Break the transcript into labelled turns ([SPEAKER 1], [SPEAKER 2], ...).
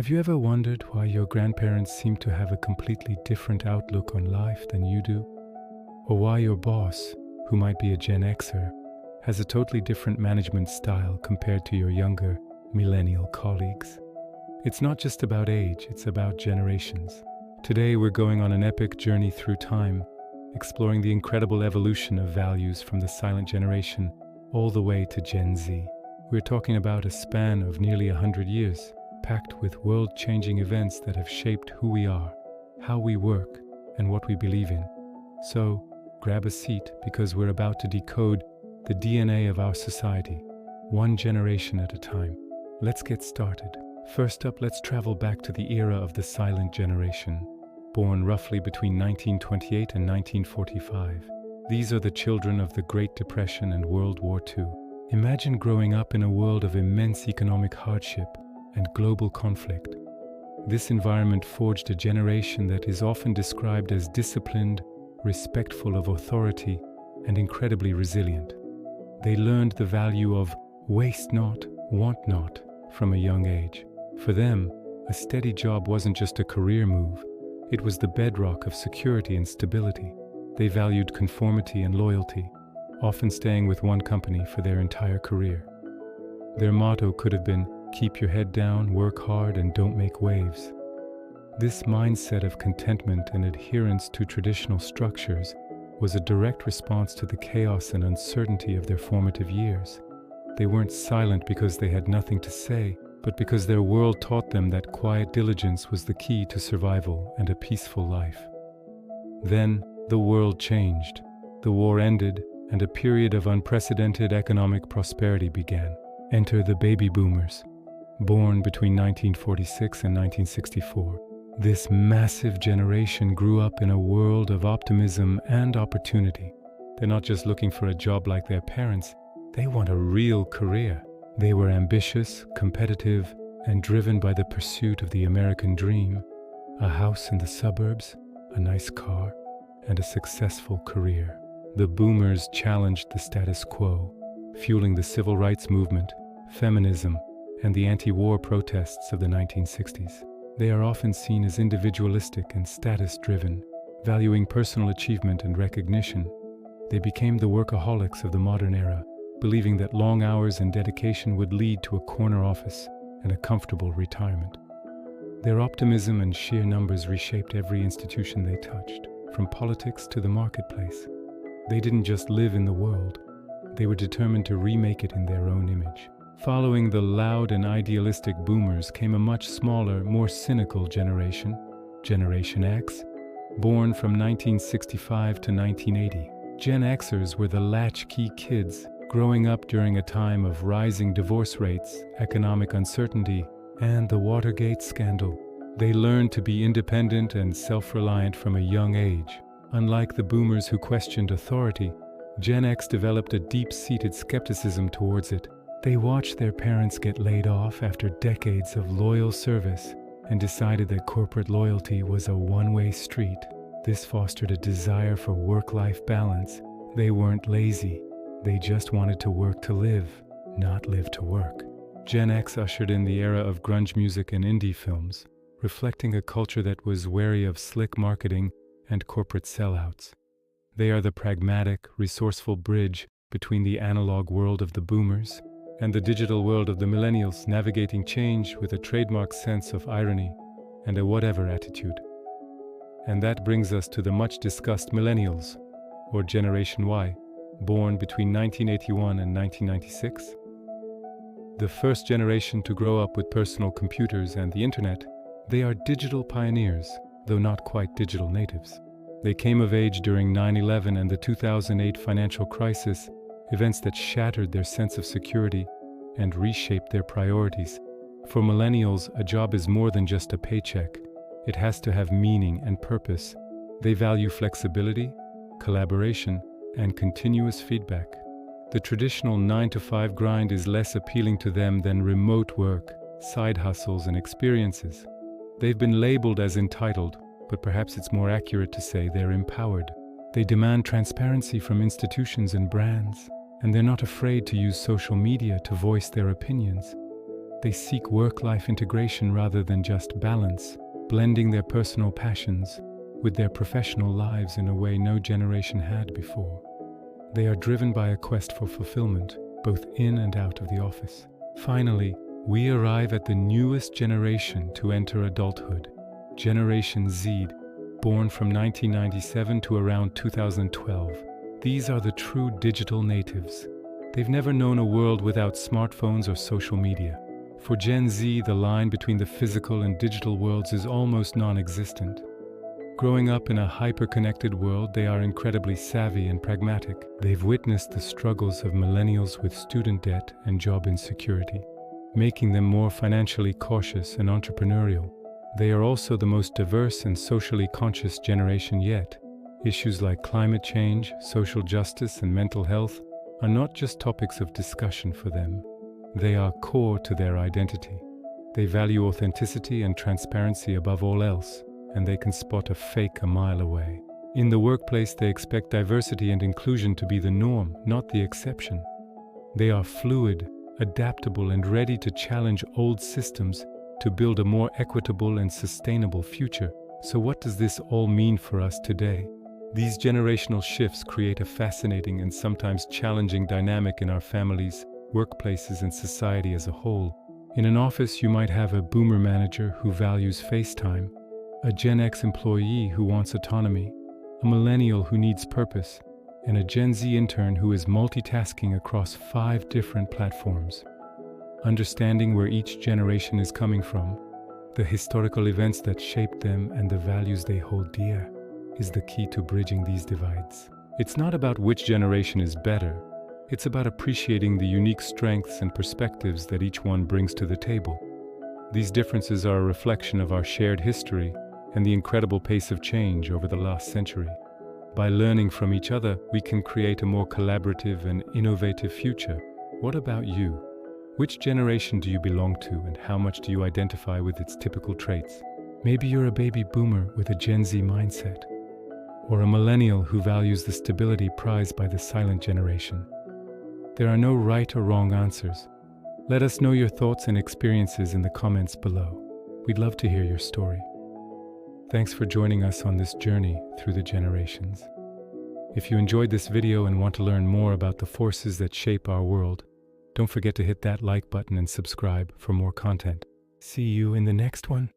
[SPEAKER 1] Have you ever wondered why your grandparents seem to have a completely different outlook on life than you do? Or why your boss, who might be a Gen Xer, has a totally different management style compared to your younger millennial colleagues? It's not just about age, it's about generations. Today we're going on an epic journey through time, exploring the incredible evolution of values from the silent generation all the way to Gen Z. We're talking about a span of nearly 100 years, packed with world-changing events that have shaped who we are, how we work, and what we believe in. So, grab a seat because we're about to decode the DNA of our society, one generation at a time. Let's get started. First up, let's travel back to the era of the silent generation, born roughly between 1928 and 1945. These are the children of the Great Depression and World War II. Imagine growing up in a world of immense economic hardship and global conflict. This environment forged a generation that is often described as disciplined, respectful of authority, and incredibly resilient. They learned the value of waste not, want not from a young age. For them, a steady job wasn't just a career move, it was the bedrock of security and stability. They valued conformity and loyalty, often staying with one company for their entire career. Their motto could have been, "Keep your head down, work hard, and don't make waves." This mindset of contentment and adherence to traditional structures was a direct response to the chaos and uncertainty of their formative years. They weren't silent because they had nothing to say, but because their world taught them that quiet diligence was the key to survival and a peaceful life. Then, the world changed. The war ended, and a period of unprecedented economic prosperity began. Enter the baby boomers, born between 1946 and 1964. This massive generation grew up in a world of optimism and opportunity. They're not just looking for a job like their parents, they want a real career. They were ambitious, competitive, and driven by the pursuit of the American dream: a house in the suburbs, a nice car, and a successful career. The boomers challenged the status quo, fueling the civil rights movement, feminism, and the anti-war protests of the 1960s. They are often seen as individualistic and status-driven, valuing personal achievement and recognition. They became the workaholics of the modern era, believing that long hours and dedication would lead to a corner office and a comfortable retirement. Their optimism and sheer numbers reshaped every institution they touched, from politics to the marketplace. They didn't just live in the world, they were determined to remake it in their own image. Following the loud and idealistic boomers came a much smaller, more cynical generation, Generation X, born from 1965 to 1980. Gen Xers were the latchkey kids, growing up during a time of rising divorce rates, economic uncertainty, and the Watergate scandal. They learned to be independent and self-reliant from a young age. Unlike the boomers who questioned authority, Gen X developed a deep-seated skepticism towards it. They watched their parents get laid off after decades of loyal service and decided that corporate loyalty was a one-way street. This fostered a desire for work-life balance. They weren't lazy. They just wanted to work to live, not live to work. Gen X ushered in the era of grunge music and indie films, reflecting a culture that was wary of slick marketing and corporate sellouts. They are the pragmatic, resourceful bridge between the analog world of the boomers and the digital world of the millennials, navigating change with a trademark sense of irony and a whatever attitude. And that brings us to the much-discussed millennials, or Generation Y, born between 1981 and 1996. The first generation to grow up with personal computers and the internet, they are digital pioneers, though not quite digital natives. They came of age during 9/11 and the 2008 financial crisis, events that shattered their sense of security and reshaped their priorities. For millennials, a job is more than just a paycheck. It has to have meaning and purpose. They value flexibility, collaboration, and continuous feedback. The traditional 9-to-5 grind is less appealing to them than remote work, side hustles, and experiences. They've been labeled as entitled, but perhaps it's more accurate to say they're empowered. They demand transparency from institutions and brands, and they're not afraid to use social media to voice their opinions. They seek work-life integration rather than just balance, blending their personal passions with their professional lives in a way no generation had before. They are driven by a quest for fulfillment, both in and out of the office. Finally, we arrive at the newest generation to enter adulthood, Generation Z, born from 1997 to around 2012. These are the true digital natives. They've never known a world without smartphones or social media. For Gen Z, the line between the physical and digital worlds is almost non-existent. Growing up in a hyper-connected world, they are incredibly savvy and pragmatic. They've witnessed the struggles of millennials with student debt and job insecurity, making them more financially cautious and entrepreneurial. They are also the most diverse and socially conscious generation yet. Issues like climate change, social justice, and mental health are not just topics of discussion for them. They are core to their identity. They value authenticity and transparency above all else, and they can spot a fake a mile away. In the workplace, they expect diversity and inclusion to be the norm, not the exception. They are fluid, adaptable, and ready to challenge old systems to build a more equitable and sustainable future. So what does this all mean for us today? These generational shifts create a fascinating and sometimes challenging dynamic in our families, workplaces, and society as a whole. In an office, you might have a boomer manager who values FaceTime, a Gen X employee who wants autonomy, a millennial who needs purpose, and a Gen Z intern who is multitasking across 5 different platforms. Understanding where each generation is coming from, the historical events that shaped them, and the values they hold dear is the key to bridging these divides. It's not about which generation is better. It's about appreciating the unique strengths and perspectives that each one brings to the table. These differences are a reflection of our shared history and the incredible pace of change over the last century. By learning from each other, we can create a more collaborative and innovative future. What about you? Which generation do you belong to, and how much do you identify with its typical traits? Maybe you're a baby boomer with a Gen Z mindset, or a millennial who values the stability prized by the silent generation. There are no right or wrong answers. Let us know your thoughts and experiences in the comments below. We'd love to hear your story. Thanks for joining us on this journey through the generations. If you enjoyed this video and want to learn more about the forces that shape our world, don't forget to hit that like button and subscribe for more content. See you in the next one.